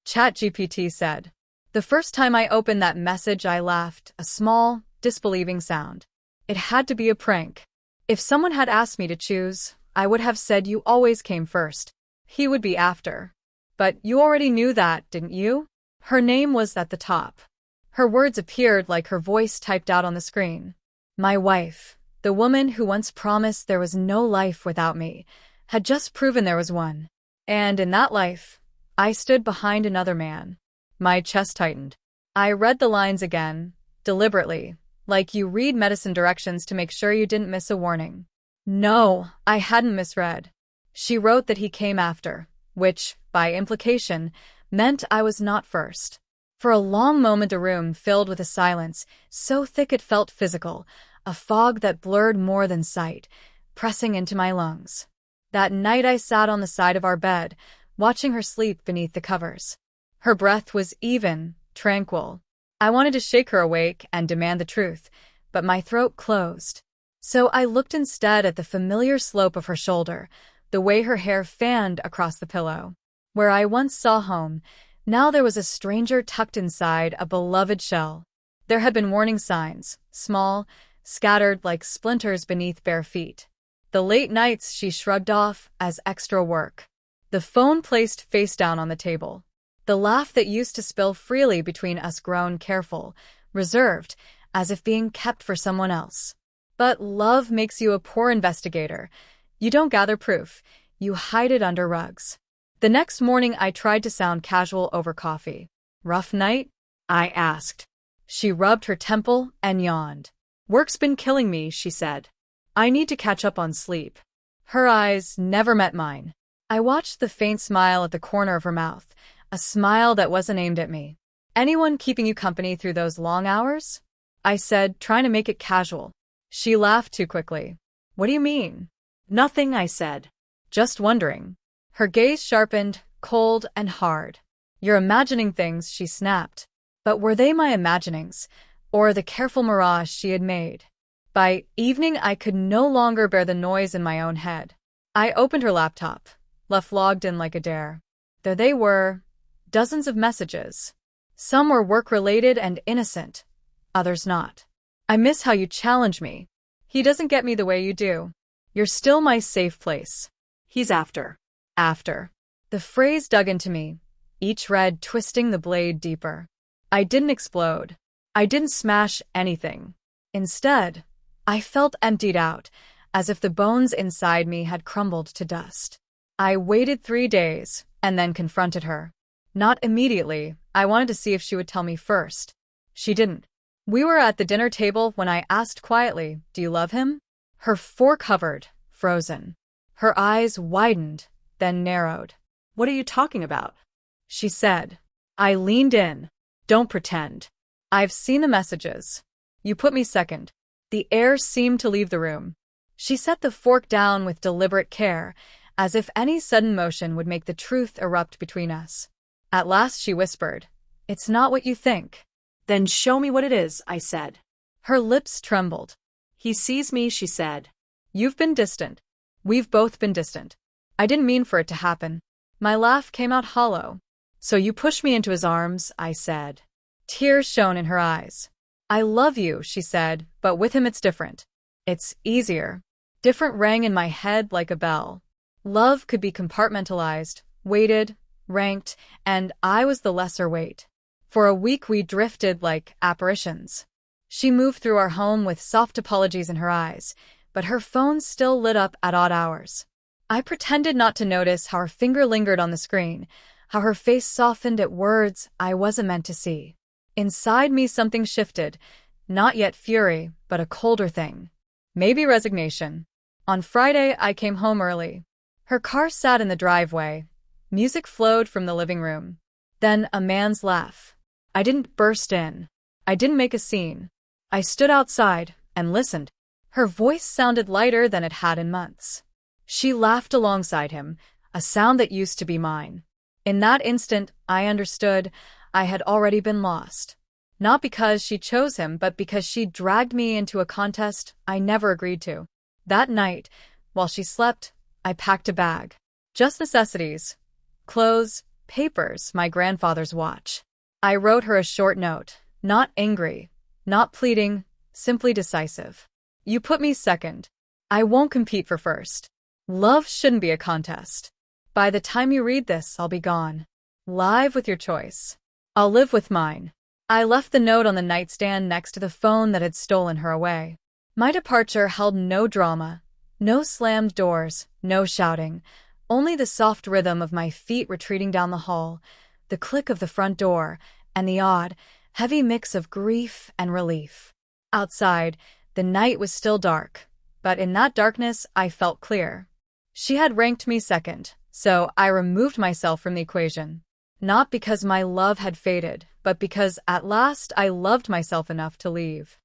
ChatGPT said. The first time I opened that message, I laughed, a small, disbelieving sound. It had to be a prank. If someone had asked me to choose, I would have said you always came first. He would be after. But you already knew that, didn't you? Her name was at the top. Her words appeared like her voice typed out on the screen. My wife, the woman who once promised there was no life without me, had just proven there was one. And in that life, I stood behind another man. My chest tightened. I read the lines again, deliberately, like you read medicine directions to make sure you didn't miss a warning. No, I hadn't misread. She wrote that he came after, which, by implication, meant I was not first. For a long moment the room filled with a silence, so thick it felt physical, a fog that blurred more than sight, pressing into my lungs. That night I sat on the side of our bed, watching her sleep beneath the covers. Her breath was even, tranquil. I wanted to shake her awake and demand the truth, but my throat closed. So I looked instead at the familiar slope of her shoulder, the way her hair fanned across the pillow. Where I once saw home, now there was a stranger tucked inside a beloved shell. There had been warning signs, small, scattered like splinters beneath bare feet. The late nights she shrugged off as extra work. The phone placed face down on the table. The laugh that used to spill freely between us grown careful, reserved, as if being kept for someone else. But love makes you a poor investigator. You don't gather proof, you hide it under rugs. The next morning I tried to sound casual over coffee. Rough night? I asked. She rubbed her temple and yawned. Work's been killing me, she said. I need to catch up on sleep. Her eyes never met mine. I watched the faint smile at the corner of her mouth, a smile that wasn't aimed at me. Anyone keeping you company through those long hours? I said, trying to make it casual. She laughed too quickly. What do you mean? Nothing, I said. Just wondering. Her gaze sharpened, cold and hard. You're imagining things, she snapped. But were they my imaginings, or the careful mirage she had made? By evening I could no longer bear the noise in my own head. I opened her laptop, left logged in like a dare. There they were, dozens of messages. Some were work-related and innocent, others not. I miss how you challenge me. He doesn't get me the way you do. You're still my safe place. He's after. After. The phrase dug into me, each red twisting the blade deeper. I didn't explode. I didn't smash anything. Instead, I felt emptied out, as if the bones inside me had crumbled to dust. I waited 3 days, and then confronted her. Not immediately. I wanted to see if she would tell me first. She didn't. We were at the dinner table when I asked quietly, "Do you love him?" Her fork hovered, frozen. Her eyes widened, then narrowed. "What are you talking about?" she said. I leaned in. "Don't pretend. I've seen the messages. You put me second." The air seemed to leave the room. She set the fork down with deliberate care, as if any sudden motion would make the truth erupt between us. At last she whispered, "It's not what you think." "Then show me what it is," I said. Her lips trembled. "He sees me," she said. "You've been distant. We've both been distant. I didn't mean for it to happen." My laugh came out hollow. "So you pushed me into his arms," I said. Tears shone in her eyes. "I love you," she said, "but with him it's different. It's easier." Different rang in my head like a bell. Love could be compartmentalized, weighted, ranked, and I was the lesser weight. For a week we drifted like apparitions. She moved through our home with soft apologies in her eyes, but her phone still lit up at odd hours. I pretended not to notice how her finger lingered on the screen, how her face softened at words I wasn't meant to see. Inside me something shifted, not yet fury, but a colder thing. Maybe resignation. On Friday I came home early. Her car sat in the driveway. Music flowed from the living room. Then a man's laugh. I didn't burst in. I didn't make a scene. I stood outside and listened. Her voice sounded lighter than it had in months. She laughed alongside him, a sound that used to be mine. In that instant, I understood I had already been lost. Not because she chose him, but because she dragged me into a contest I never agreed to. That night, while she slept, I packed a bag. Just necessities. Clothes, papers, my grandfather's watch. I wrote her a short note, not angry, not pleading, simply decisive. You put me second. I won't compete for first. Love shouldn't be a contest. By the time you read this, I'll be gone. Live with your choice. I'll live with mine. I left the note on the nightstand next to the phone that had stolen her away. My departure held no drama, no slammed doors, no shouting, only the soft rhythm of my feet retreating down the hall, the click of the front door, and the odd, heavy mix of grief and relief. Outside, the night was still dark, but in that darkness I felt clear. She had ranked me second, so I removed myself from the equation. Not because my love had faded, but because at last I loved myself enough to leave.